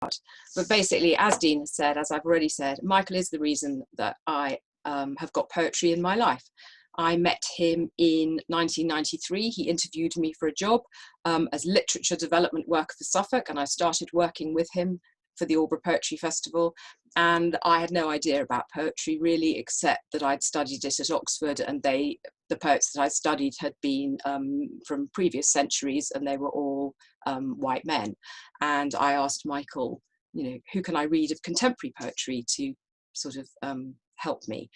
But basically, as Dean has said, as I've already said, Michael is the reason that I have got poetry in my life. I met him in 1993. He interviewed me for a job as literature development worker for Suffolk, and I started working with him for the Albury Poetry Festival. And I had no idea about poetry really, except that I'd studied it at Oxford, and the poets that I studied had been from previous centuries, and they were all white men. And I asked Michael, you know, who can I read of contemporary poetry to sort of help me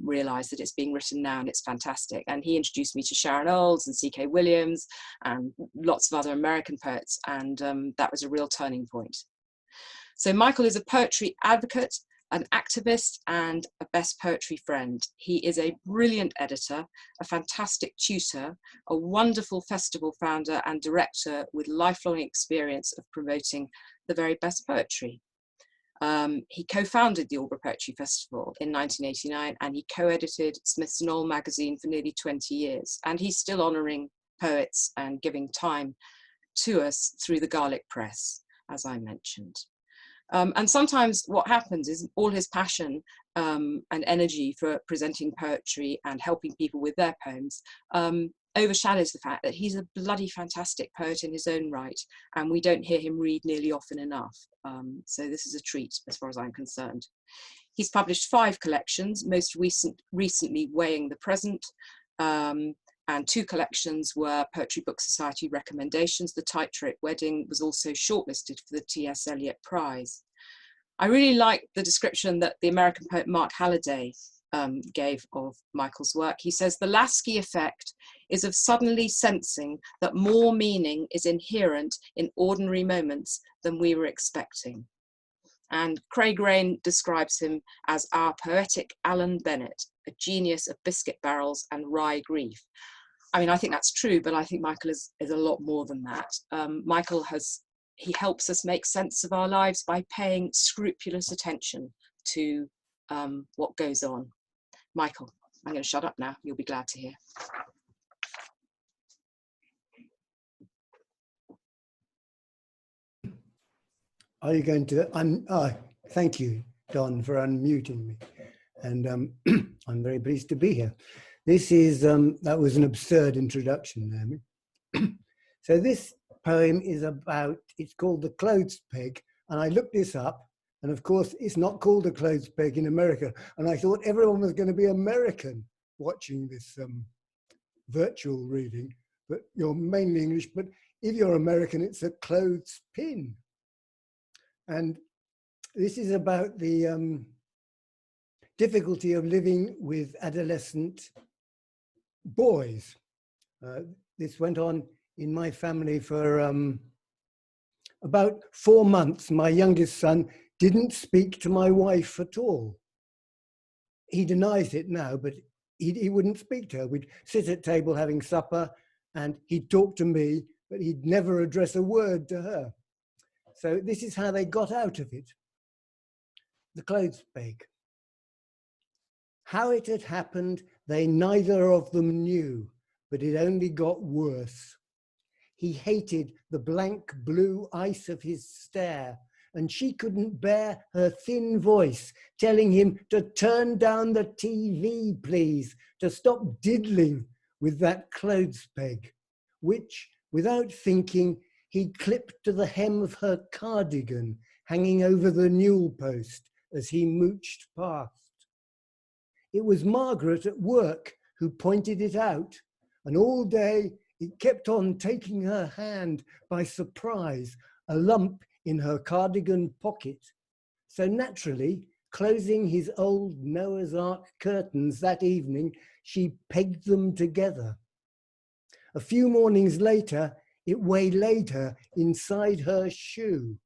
realize that it's being written now and it's fantastic. And he introduced me to Sharon Olds and C.K. Williams and lots of other American poets, and that was a real turning point. So Michael is a poetry advocate, an activist, and a best poetry friend. He is a brilliant editor, a fantastic tutor, a wonderful festival founder and director with lifelong experience of promoting the very best poetry. He co-founded the Albury Poetry Festival in 1989, and he co-edited Smith's Knoll magazine for nearly 20 years. And he's still honouring poets and giving time to us through the Garlic Press, as I mentioned. And sometimes what happens is all his passion and energy for presenting poetry and helping people with their poems overshadows the fact that he's a bloody fantastic poet in his own right, and we don't hear him read nearly often enough. So this is a treat as far as I'm concerned. He's published 5 collections, most recently Weighing the Present, and 2 collections were Poetry Book Society recommendations. The Tightrope Wedding was also shortlisted for the T.S. Eliot Prize. I really like the description that the American poet Mark Halliday gave of Michael's work. He says, the Lasky effect is of suddenly sensing that more meaning is inherent in ordinary moments than we were expecting. And Craig Raine describes him as our poetic Alan Bennett, a genius of biscuit barrels and wry grief. I mean, I think that's true, but I think Michael is a lot more than that. Michael he helps us make sense of our lives by paying scrupulous attention to what goes on. Michael, I'm going to shut up now. You'll be glad to hear. Are you going to, thank you, Don, for unmuting me. And I'm very pleased to be here. This is, that was an absurd introduction there. So this poem is about, it's called The Clothes Peg. And I looked this up, and of course, it's not called a clothes peg in America. And I thought everyone was going to be American watching this virtual reading, but you're mainly English. But if you're American, it's a clothes pin. And this is about the difficulty of living with adolescent boys. This went on in my family for about 4 months. My youngest son didn't speak to my wife at all. He denies it now, but he wouldn't speak to her. We'd sit at table having supper, and he'd talk to me, but he'd never address a word to her. So this is how they got out of it. The clothes peg. How it had happened, they neither of them knew, but it only got worse. He hated the blank blue ice of his stare, and she couldn't bear her thin voice telling him to turn down the TV, please, to stop diddling with that clothes peg, which, without thinking, he clipped to the hem of her cardigan hanging over the newel post as he mooched past. It was Margaret at work who pointed it out, and all day it kept on taking her hand by surprise, a lump in her cardigan pocket. So naturally, closing his old Noah's Ark curtains that evening, she pegged them together. A few mornings later, it waylaid her inside her shoe.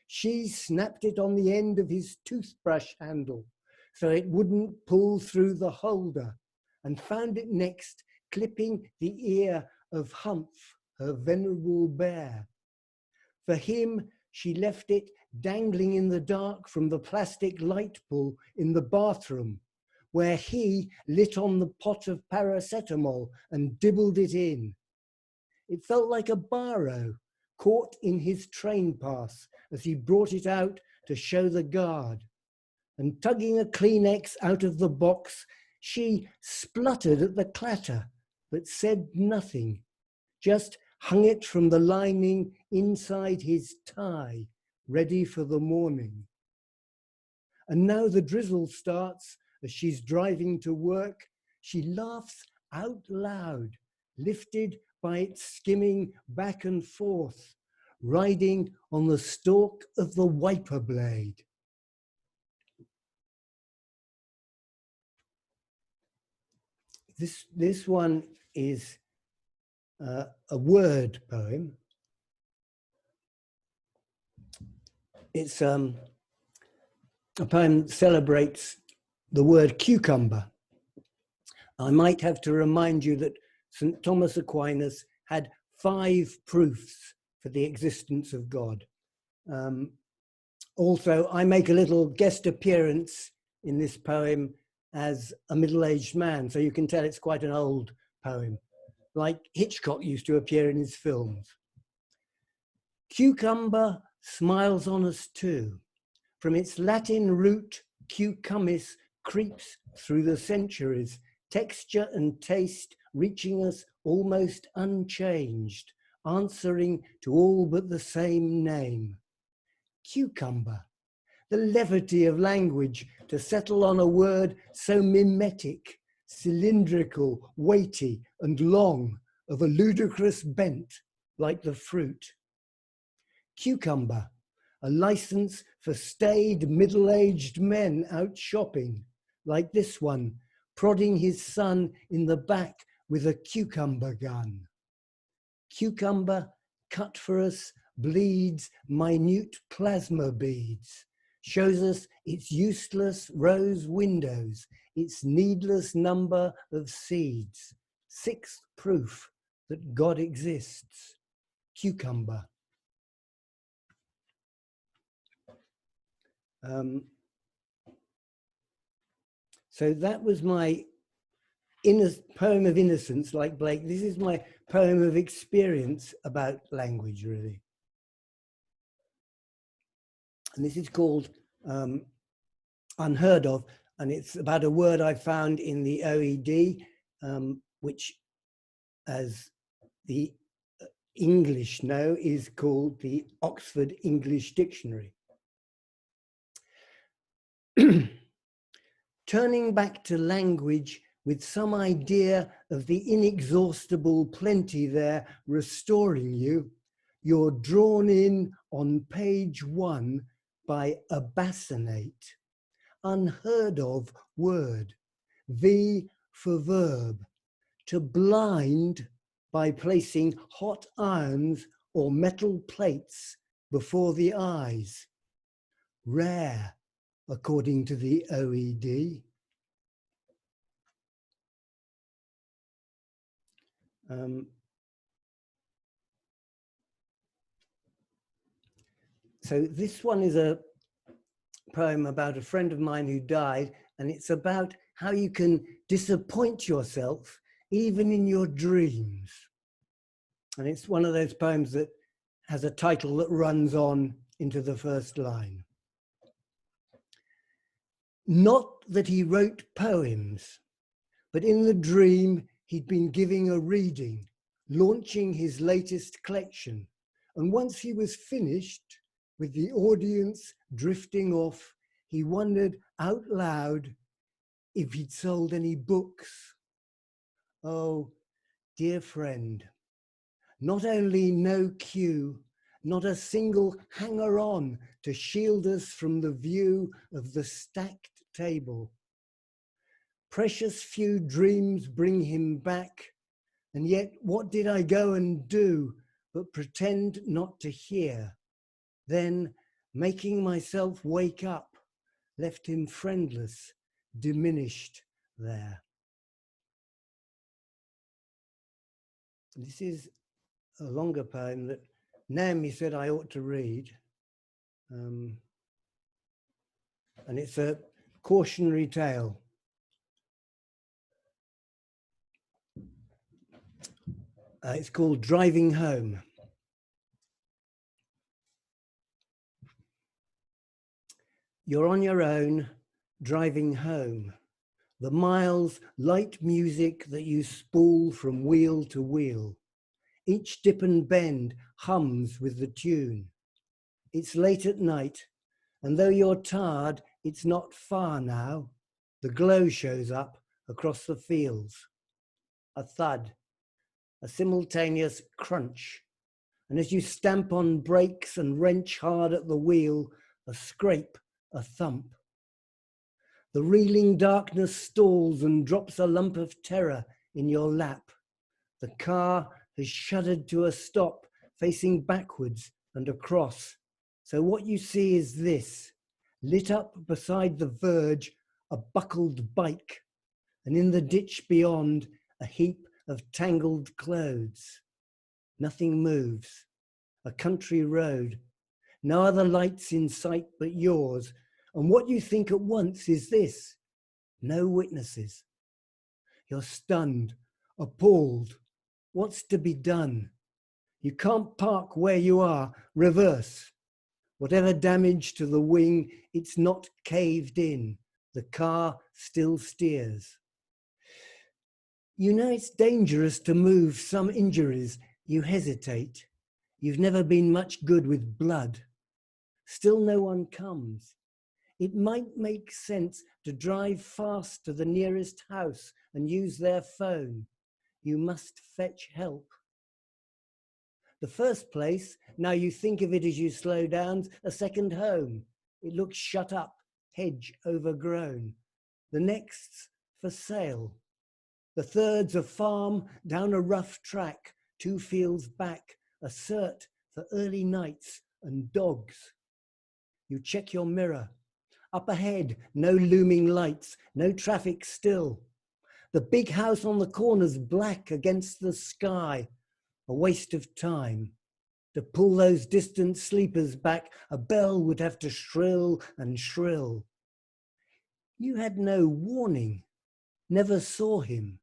She snapped it on the end of his toothbrush handle so it wouldn't pull through the holder, and found it next clipping the ear of Humph, her venerable bear. For him, she left it dangling in the dark from the plastic light pull in the bathroom, where he lit on the pot of paracetamol and dibbled it in. It felt like a baro caught in his train pass as he brought it out to show the guard. And tugging a Kleenex out of the box, she spluttered at the clatter, but said nothing, just hung it from the lining inside his tie, ready for the morning. And now the drizzle starts as she's driving to work. She laughs out loud, lifted by its skimming back and forth, riding on the stalk of the wiper blade. This one is a word poem. It's a poem that celebrates the word cucumber. I might have to remind you that St. Thomas Aquinas had 5 proofs for the existence of God. Also, I make a little guest appearance in this poem as a middle-aged man, so you can tell it's quite an old poem, like Hitchcock used to appear in his films. Cucumber smiles on us too. From its Latin root, cucumis, creeps through the centuries, texture and taste reaching us almost unchanged, answering to all but the same name. Cucumber, the levity of language to settle on a word so mimetic, cylindrical, weighty, and long, of a ludicrous bent like the fruit. Cucumber, a license for staid middle-aged men out shopping, like this one, prodding his son in the back with a cucumber gun. Cucumber, cut for us, bleeds minute plasma beads, shows us its useless rose windows, its needless number of seeds. 6th proof that God exists. Cucumber. So that was my poem of innocence, like Blake. This is my poem of experience about language, really. And this is called Unheard Of, and it's about a word I found in the OED, which, as the English know, is called the Oxford English Dictionary. Turning back to language with some idea of the inexhaustible plenty there restoring you, you're drawn in on page 1 by a bassonate, unheard of word, V for verb, to blind by placing hot irons or metal plates before the eyes. Rare, according to the OED. So this one is a poem about a friend of mine who died, and it's about how you can disappoint yourself even in your dreams. And it's one of those poems that has a title that runs on into the first line. Not that he wrote poems, but in the dream he'd been giving a reading, launching his latest collection. And once he was finished, with the audience drifting off, he wondered out loud if he'd sold any books. Oh, dear friend, not only no queue, not a single hanger-on to shield us from the view of the stacked table. Precious few dreams bring him back, and yet what did I go and do but pretend not to hear? Then, making myself wake up, left him friendless, diminished there. This is a longer poem that Naomi said I ought to read. And it's a cautionary tale. It's called Driving Home. You're on your own, driving home. The miles, light music that you spool from wheel to wheel. Each dip and bend hums with the tune. It's late at night, and though you're tired, it's not far now. The glow shows up across the fields. A thud, a simultaneous crunch, and as you stamp on brakes and wrench hard at the wheel, a scrape, a thump. The reeling darkness stalls and drops a lump of terror in your lap. The car has shuddered to a stop, facing backwards and across. So what you see is this, lit up beside the verge, a buckled bike, and in the ditch beyond, a heap of tangled clothes. Nothing moves, a country road, no other lights in sight but yours, and what you think at once is this, no witnesses. You're stunned, appalled. What's to be done? You can't park where you are, reverse. Whatever damage to the wing, it's not caved in. The car still steers. You know it's dangerous to move, some injuries. You hesitate. You've never been much good with blood. Still no one comes. It might make sense to drive fast to the nearest house and use their phone. You must fetch help. The first place, now you think of it as you slow down, a second home. It looks shut up, hedge overgrown. The next's for sale. The third's a farm down a rough track, 2 fields back, a cert for early nights and dogs. You check your mirror. Up ahead, no looming lights, no traffic still. The big house on the corner's black against the sky. A waste of time. To pull those distant sleepers back, a bell would have to shrill and shrill. You had no warning, never saw him.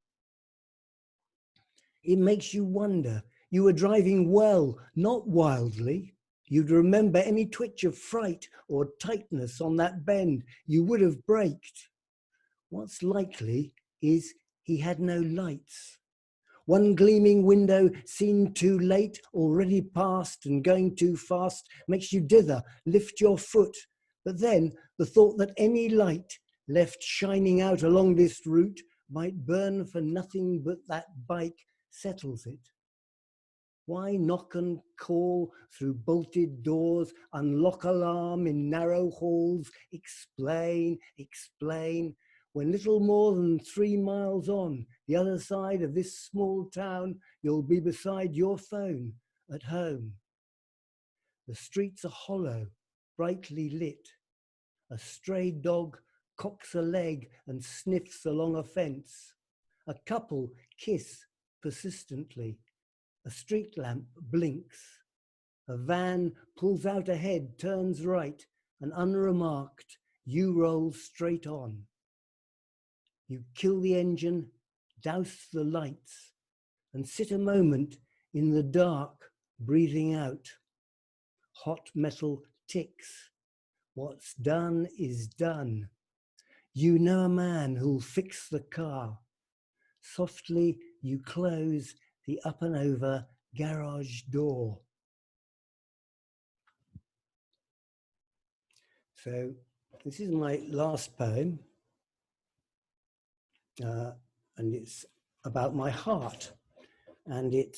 It makes you wonder. You were driving well, not wildly. You'd remember any twitch of fright or tightness on that bend. You would have braked. What's likely is he had no lights. One gleaming window seen too late, already past and going too fast, makes you dither, lift your foot. But then the thought that any light left shining out along this route might burn for nothing but that bike settles it. Why knock and call through bolted doors, unlock alarm in narrow halls, explain, when little more than 3 miles on the other side of this small town, you'll be beside your phone at home. The streets are hollow, brightly lit. A stray dog cocks a leg and sniffs along a fence. A couple kiss persistently. A street lamp blinks. A van pulls out ahead, turns right, and unremarked, you roll straight on. You kill the engine, douse the lights, and sit a moment in the dark, breathing out. Hot metal ticks. What's done is done. You know a man who'll fix the car. Softly you close the up and over garage door. So this is my last poem. And it's about my heart, and it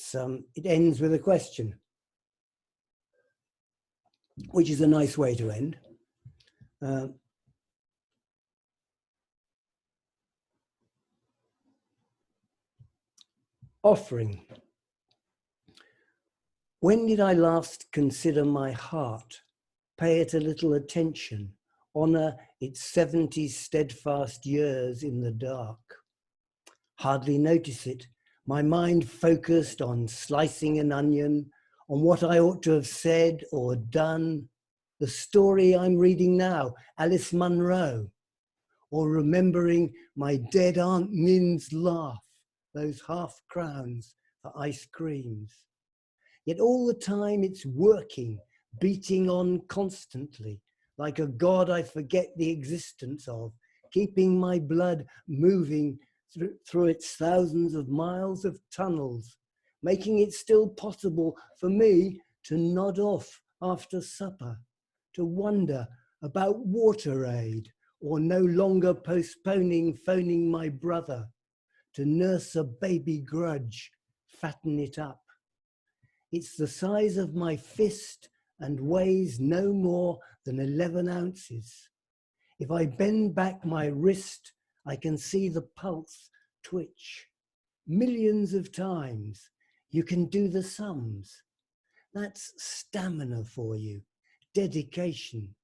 ends with a question, which is a nice way to end. Offering. When did I last consider my heart, pay it a little attention, honor its 70 steadfast years in the dark? Hardly notice it, my mind focused on slicing an onion, on what I ought to have said or done, the story I'm reading now, Alice Munro, or remembering my dead Aunt Nin's laugh, those half crowns for ice creams. Yet all the time it's working, beating on constantly, like a god I forget the existence of, keeping my blood moving through its thousands of miles of tunnels, making it still possible for me to nod off after supper, to wonder about water aid, or no longer postponing phoning my brother, to nurse a baby grudge, fatten it up. It's the size of my fist and weighs no more than 11 ounces. If I bend back my wrist, I can see the pulse twitch. Millions of times. You can do the sums. That's stamina for you, dedication.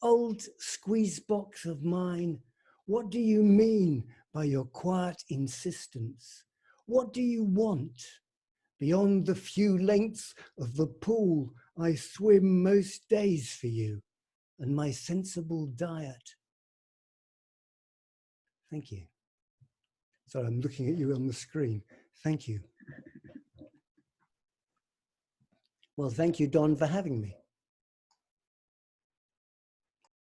Old squeeze box of mine, what do you mean by your quiet insistence? What do you want? Beyond the few lengths of the pool I swim most days for you and my sensible diet. Thank you. Sorry, I'm looking at you on the screen. Thank you. Well, thank you, Don, for having me.